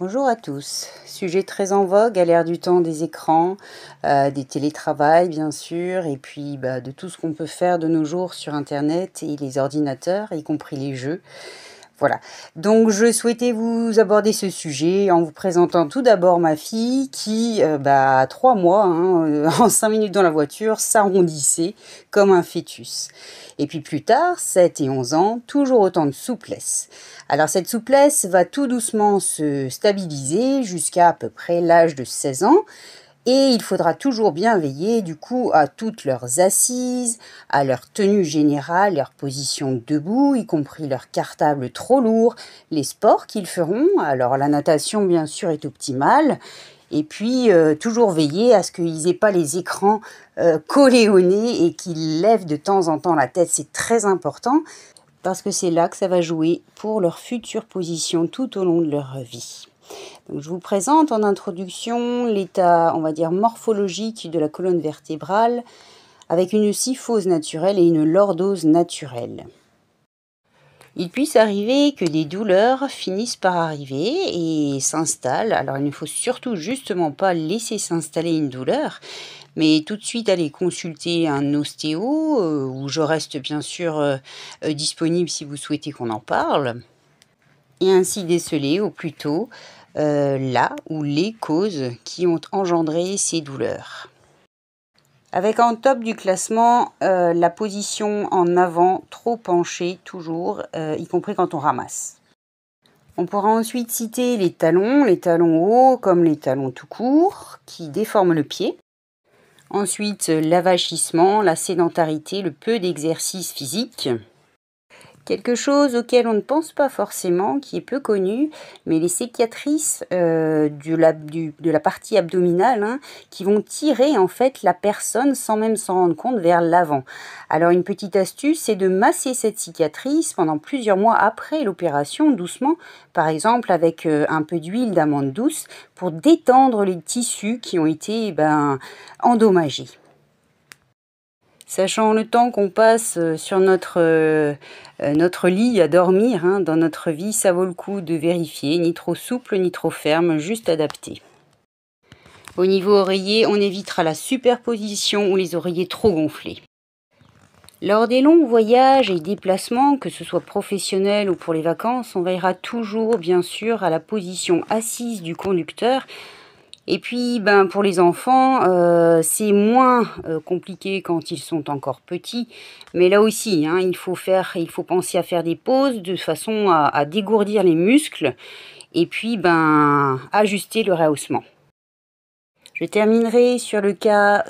Bonjour à tous. Sujet très en vogue à l'ère du temps des écrans, des télétravails bien sûr, et puis de tout ce qu'on peut faire de nos jours sur Internet et les ordinateurs, y compris les jeux. Voilà. Donc je souhaitais vous aborder ce sujet en vous présentant tout d'abord ma fille qui, à 3 mois, en 5 minutes dans la voiture, s'arrondissait comme un fœtus. Et puis plus tard, 7 et 11 ans, toujours autant de souplesse. Alors cette souplesse va tout doucement se stabiliser jusqu'à à peu près l'âge de 16 ans. Et il faudra toujours bien veiller du coup à toutes leurs assises, à leur tenue générale, leur position debout, y compris leur cartable trop lourd, les sports qu'ils feront. Alors la natation bien sûr est optimale. Et puis toujours veiller à ce qu'ils n'aient pas les écrans collés au nez et qu'ils lèvent de temps en temps la tête. C'est très important parce que c'est là que ça va jouer pour leur future position tout au long de leur vie. Donc, je vous présente en introduction l'état, on va dire, morphologique de la colonne vertébrale avec une kyphose naturelle et une lordose naturelle. Il puisse arriver que des douleurs finissent par arriver et s'installent. Alors il ne faut surtout justement pas laisser s'installer une douleur, mais tout de suite aller consulter un ostéo où je reste bien sûr disponible si vous souhaitez qu'on en parle. Et ainsi déceler au plus tôt là ou les causes qui ont engendré ces douleurs. Avec en top du classement la position en avant trop penchée toujours, y compris quand on ramasse. On pourra ensuite citer les talons hauts comme les talons tout courts qui déforment le pied. Ensuite l'avachissement, la sédentarité, le peu d'exercice physique. Quelque chose auquel on ne pense pas forcément, qui est peu connu, mais les cicatrices de la partie abdominale qui vont tirer en fait la personne sans même s'en rendre compte vers l'avant. Alors une petite astuce, c'est de masser cette cicatrice pendant plusieurs mois après l'opération, doucement, par exemple avec un peu d'huile d'amande douce pour détendre les tissus qui ont été endommagés. Sachant le temps qu'on passe sur notre lit à dormir, dans notre vie, ça vaut le coup de vérifier, ni trop souple, ni trop ferme, juste adapté. Au niveau oreiller, on évitera la superposition ou les oreillers trop gonflés. Lors des longs voyages et déplacements, que ce soit professionnel ou pour les vacances, on veillera toujours bien sûr à la position assise du conducteur. Et puis, pour les enfants, c'est moins compliqué quand ils sont encore petits. Mais là aussi, il faut penser à faire des pauses de façon à dégourdir les muscles et puis ajuster le rehaussement. Je terminerai sur le cas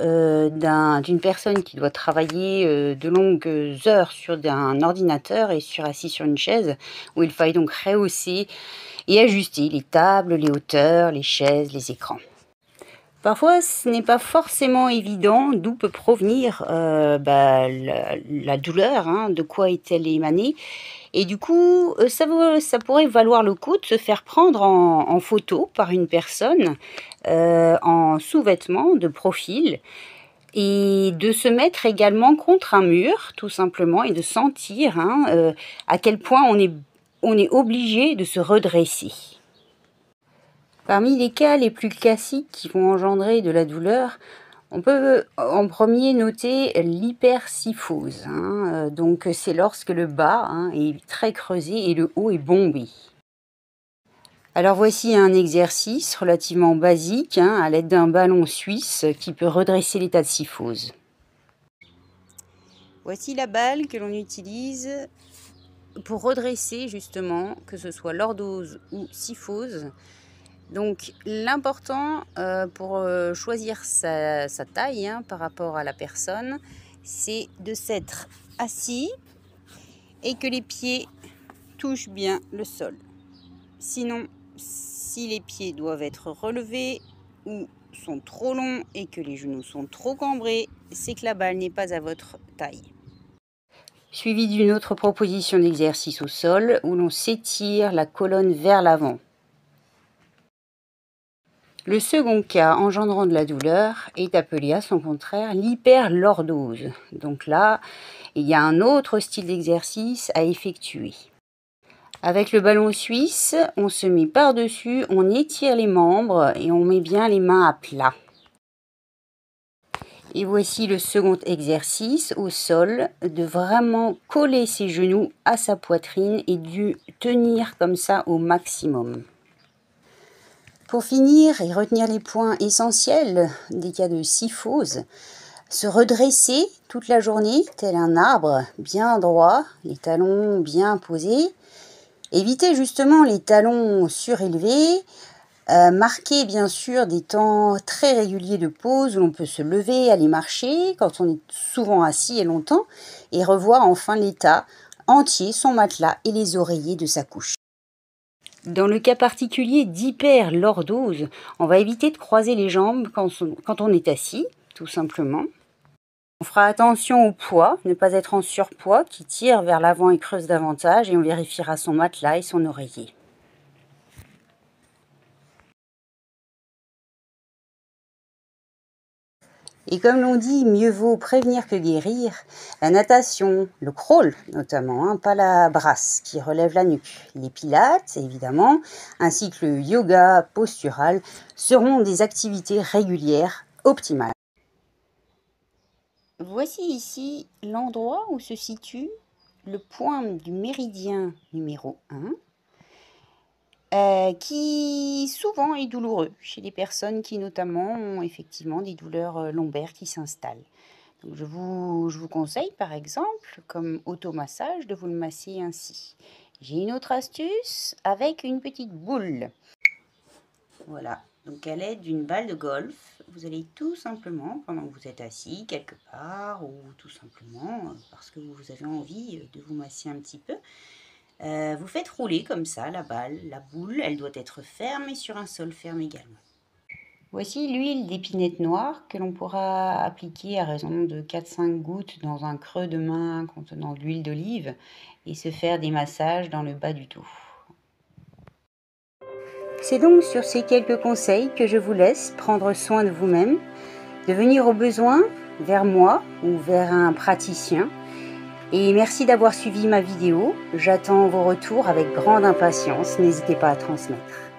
d'une personne qui doit travailler de longues heures sur un ordinateur et assis sur une chaise, où il faille donc rehausser et ajuster les tables, les hauteurs, les chaises, les écrans. Parfois, ce n'est pas forcément évident d'où peut provenir la douleur, de quoi est-elle émanée. Et du coup, ça pourrait valoir le coup de se faire prendre en photo par une personne en sous-vêtements de profil et de se mettre également contre un mur, tout simplement, et de sentir à quel point on est obligé de se redresser. Parmi les cas les plus classiques qui vont engendrer de la douleur, on peut en premier noter l'hypercyphose. Donc c'est lorsque le bas est très creusé et le haut est bombé. Alors voici un exercice relativement basique à l'aide d'un ballon suisse qui peut redresser l'état de cyphose. Voici la balle que l'on utilise pour redresser justement, que ce soit lordose ou cyphose. Donc l'important pour choisir sa taille par rapport à la personne, c'est de s'être assis et que les pieds touchent bien le sol. Sinon, si les pieds doivent être relevés ou sont trop longs et que les genoux sont trop cambrés, c'est que la balle n'est pas à votre taille. Suivi d'une autre proposition d'exercice au sol où l'on s'étire la colonne vers l'avant. Le second cas engendrant de la douleur est appelé à son contraire l'hyperlordose. Donc là, il y a un autre style d'exercice à effectuer. Avec le ballon suisse, on se met par-dessus, on étire les membres et on met bien les mains à plat. Et voici le second exercice au sol, de vraiment coller ses genoux à sa poitrine et de tenir comme ça au maximum. Pour finir et retenir les points essentiels des cas de syphose, se redresser toute la journée tel un arbre bien droit, les talons bien posés. Éviter justement les talons surélevés. Marquer bien sûr des temps très réguliers de pause où l'on peut se lever, aller marcher quand on est souvent assis et longtemps. Et revoir enfin l'état entier, son matelas et les oreillers de sa couche. Dans le cas particulier d'hyperlordose, on va éviter de croiser les jambes quand on est assis, tout simplement. On fera attention au poids, ne pas être en surpoids qui tire vers l'avant et creuse davantage, et on vérifiera son matelas et son oreiller. Et comme l'on dit, mieux vaut prévenir que guérir, la natation, le crawl notamment, pas la brasse qui relève la nuque, les pilates évidemment, ainsi que le yoga postural seront des activités régulières optimales. Voici ici l'endroit où se situe le point du méridien numéro 1, qui souvent est douloureux chez les personnes qui notamment ont effectivement des douleurs lombaires qui s'installent. Donc je vous conseille par exemple, comme automassage, de vous le masser ainsi. J'ai une autre astuce avec une petite boule. Voilà, donc à l'aide d'une balle de golf, vous allez tout simplement, pendant que vous êtes assis quelque part, ou tout simplement parce que vous avez envie de vous masser un petit peu, vous faites rouler comme ça la balle, la boule, elle doit être ferme et sur un sol ferme également. Voici l'huile d'épinette noire que l'on pourra appliquer à raison de 4-5 gouttes dans un creux de main contenant de l'huile d'olive et se faire des massages dans le bas du dos. C'est donc sur ces quelques conseils que je vous laisse prendre soin de vous-même, de venir au besoin vers moi ou vers un praticien. Et merci d'avoir suivi ma vidéo. J'attends vos retours avec grande impatience. N'hésitez pas à transmettre.